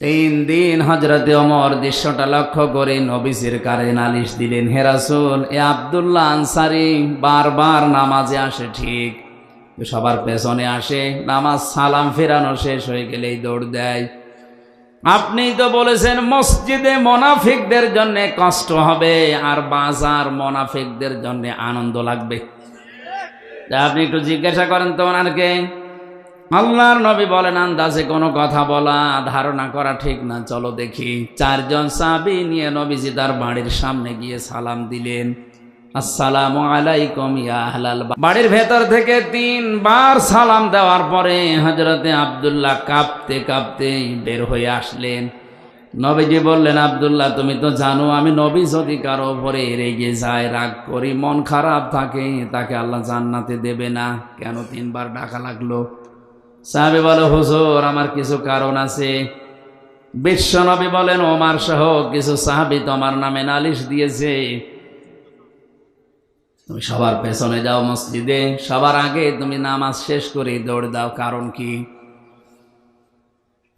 দিন হযরতে ওমর দৃশ্যটা লক্ষ্য করে নবীজির কানে নালিশ দিলেন, হে রাসূল, এ আব্দুল্লাহ আনসারী বারবার নামাজে আসে ঠিক, সবার পেছনে আসে, নামাজ সালাম ফেরানো শেষ হয়ে গেলেই দৌড় দেয়। আপনি তো বলেছেন মসজিদে মুনাফিকদের জন্য কষ্ট হবে আর বাজার মুনাফিকদের জন্য আনন্দ লাগবে। আপনি একটু জিজ্ঞাসা করেন তো ওনারকে। আল্লাহর নবী বলেন, আন্দাজে কোনো কথা বলা, ধারণা করা ঠিক না, চলো দেখি। 4 জন সাহাবী নিয়ে নবীজি তার বাড়ির সামনে গিয়ে সালাম দিলেন, আসসালামু আলাইকুম ইয়া আহলাল বাড়ি। বাড়ির ভেতর থেকে 3 বার সালাম দেওয়ার পরে হযরতে আব্দুল্লাহ কাঁপতে কাঁপতে বের হয়ে আসলেন। নবীজি বললেন, আব্দুল্লাহ, তুমি তো জানো আমি নবী যদি কারো উপরে রেগে যায়, রাগ করি, মন খারাপ থাকে, তাকে আল্লাহ জান্নাতে দেবে না। কেন 3 বার ডাকা লাগলো? সাহাবী বলে, হুজুর, আমার কিছু কারণ আছে। বিশ্ব নবী বলেন, ওমর সহ কিছু সাহাবী তোমার নামে নালিশ দিয়েছে। তুমি সবার পেছনে যাও মসজিদে, সবার আগে তুমি নামাজ শেষ করে দৌড় দাও, কারণ কি?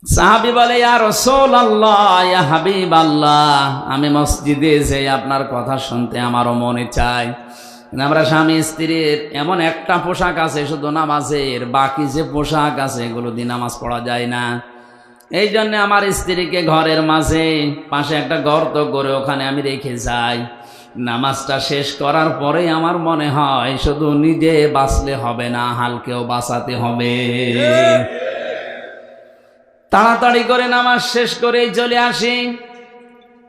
সাহাবী বলে, ইয়া রাসূলুল্লাহ, ইয়া হাবিবাল্লাহ, আমি মসজিদে যাই আপনার কথা শুনতে আমারও মনে চায়। আমরা স্বামী স্ত্রীর এমন একটা পোশাক আছে শুধু নামাজের, বাকি যে পোশাক আছে এগুলো দিয়ে নামাজ পড়া যায় না। এই জন্য আমার স্ত্রীকে ঘরের মাঝে পাশে একটা গর্ত করে ওখানে আমি রেখে যাই। নামাজটা শেষ করার পরে আমার মনে হয় শুধু নিজে বাঁচলে হবে না, হালকেও বাঁচাতে হবে। তাড়াতাড়ি করে নামাজ শেষ করেই চলে আসি।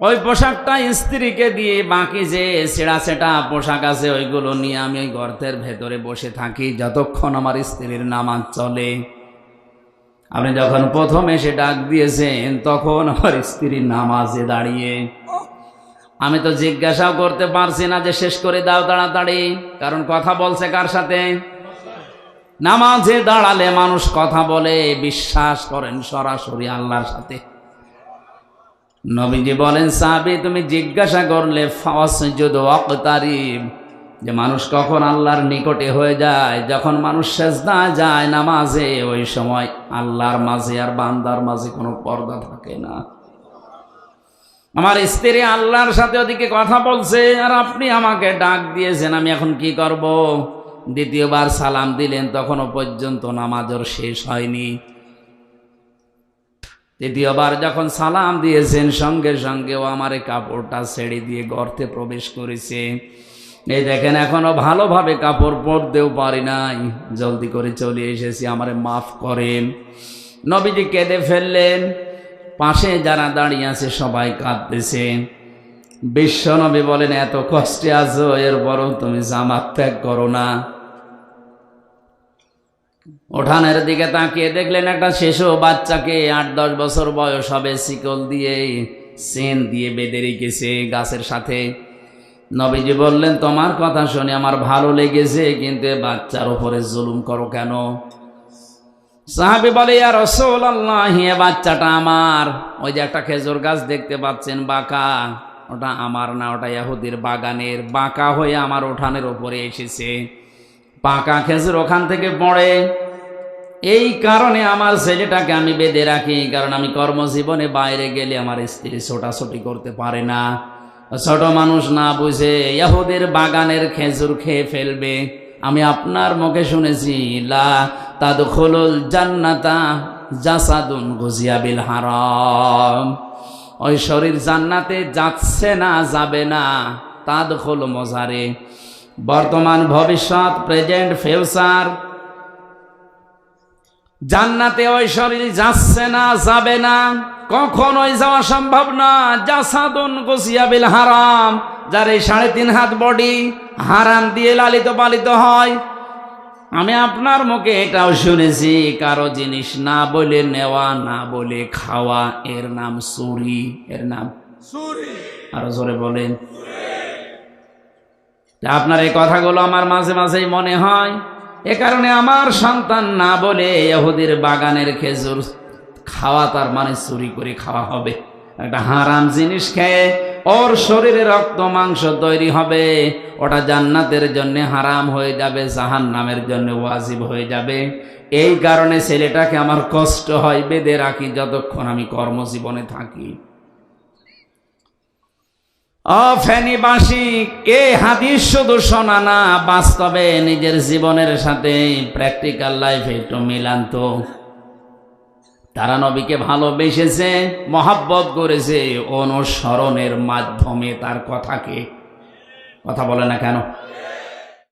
ওই পোশাকটা স্ত্রীকে দিয়ে বাকি যে ছেঁড়া ছেঁড়া পোশাক আছে ওইগুলো নিয়ে আমি ওই গর্তের ভেতরে বসে থাকি যতক্ষণ আমার স্ত্রীর নামাজ চলে। আপনি যখন প্রথম এসে ডাক দিয়েছেন তখন আমার স্ত্রীর নামাজে দাঁড়িয়ে, আমি তো জিজ্ঞাসাও করতে পারছি না যে শেষ করে দাও তাড়াতাড়ি, কারণ কথা বলছে কার সাথে? নামাজে দাঁড়ালে মানুষ কথা বলে, বিশ্বাস করেন, সরাসরি আল্লাহর সাথে। নবীজি বলেন, সাহাবী, তুমি জিজ্ঞাসা করলে ফাসজুদ ওয়াকতারিব, যে মানুষ কখন আল্লাহর নিকটে হয়ে যায়, যখন মানুষ সেজদা যায় নামাজে, ওই সময় আল্লাহর মাঝে আর বান্দার মাঝে কোনো পর্দা থাকে না। আমার স্ত্রী আল্লাহর সাথে ওদিকে কথা বলছে আর আপনি আমাকে ডাক দিয়েছেন, আমি এখন কি করব? দ্বিতীয়বার সালাম দিলেন, তখনও পর্যন্ত নামাজের শেষ হয়নি। তৃতীয়বার যখন সালাম দিয়েছেন সঙ্গে সঙ্গে ও আমার কাপড়টা ছেড়ে দিয়ে গর্তে প্রবেশ করেছে। এই দেখেন, এখনো ভালোভাবে কাপড় পরতেও পারি নাই, জলদি করে চলে এসেছি, আমারে মাফ করেন। নবীজি কেঁদে ফেললেন, পাশে যারা দাঁড়িয়ে আছে সবাই কাঁদতেছে। বিশ্ব নবী বলেন, এত কষ্টে আছো, এরপরও তুমি জামাত ত্যাগ করো না। উঠানের দিকে তাকিয়ে দেখলেন একটা শিশু বাচ্চাকে 8-10 বছর বয়স হবে, শিকল দিয়ে চেন দিয়ে বেঁধে রেখেছে গাছের সাথে। নবীজি বললেন, তোমার কথা শুনে আমার ভালো লেগেছে, কিন্তু বাচ্চার উপরে জুলুম করো কেন? সাহাবী বলে, ইয়া রাসূলুল্লাহ, এ বাচ্চাটা আমার। ওই যে একটা খেজুর গাছ দেখতে পাচ্ছেন বাঁকা, ওটা আমার না, ওটা ইহুদির বাগানের, বাঁকা হয়ে আমার উঠানের উপরে এসেছে। পাকা খেজুর ওখান থেকে পড়ে, এই কারণে আমার ছেলেটাকে আমি বেঁধে রাখি, কারণ আমি কর্মজীবনে বাইরে গেলে আমার স্ত্রী ছোটাছুটি করতে পারে না, ছোট মানুষ না বুঝে ইহুদির বাগানের খেজুর খেয়ে ফেলবে। আমি আপনার মুখে শুনেছি, লা তাদখুলুল জান্নাতা জাসাদুন গুজিয়া বিল হারাম, ওই শরীর জান্নাতে যাচ্ছে না, যাবে না। তাদখুল মুজারে, বর্তমান ভবিষ্যৎ, প্রেজেন্ট ফিউচার। জান্নাতে ওই শরীর যাচ্ছে না, যাবে না, কখনোই যাওয়া সম্ভব না। জাসাদুন গুজিয়া বিল হারাম, যার এই 3.5 হাত বডি হারাম দিয়ে লালিত পালিত হয়। আমি আপনার মুখে এটাও শুনেছি, কারো জিনিস না বলে নেওয়া, না বলে খাওয়া, এর নাম চুরি, এর নাম চুরি। আরো জোরে বলেন। আপনার এই কথাগুলো আমার মাঝে মাঝেই মনে হয়, এ কারণে আমার সন্তান না বলে ইহুদির বাগানের খেজুর খাওয়া, তার মানে চুরি করে খাওয়া হবে। একটা হারাম জিনিস খেয়ে ওর শরীরে রক্ত মাংস তৈরি হবে, ওটা জান্নাতের জন্য হারাম হয়ে যাবে, জাহান্নামের জন্য ওয়াজিব হয়ে যাবে। এই কারণে ছেলেটাকে আমার কষ্ট হয়, বেঁধে রাখি যতক্ষণ আমি কর্মজীবনে থাকি। ফেনীবাসী, এ হাদিস শুধু শোনা না, বাস্তবে নিজের জীবনের সাথে প্র্যাকটিক্যাল লাইফে একটু মিলান তো। তারা নবীকে ভালোবেসেছে, মহাব্বত করেছে অনুসরণের মাধ্যমে তার কথাকে। কথা বলে না কেন?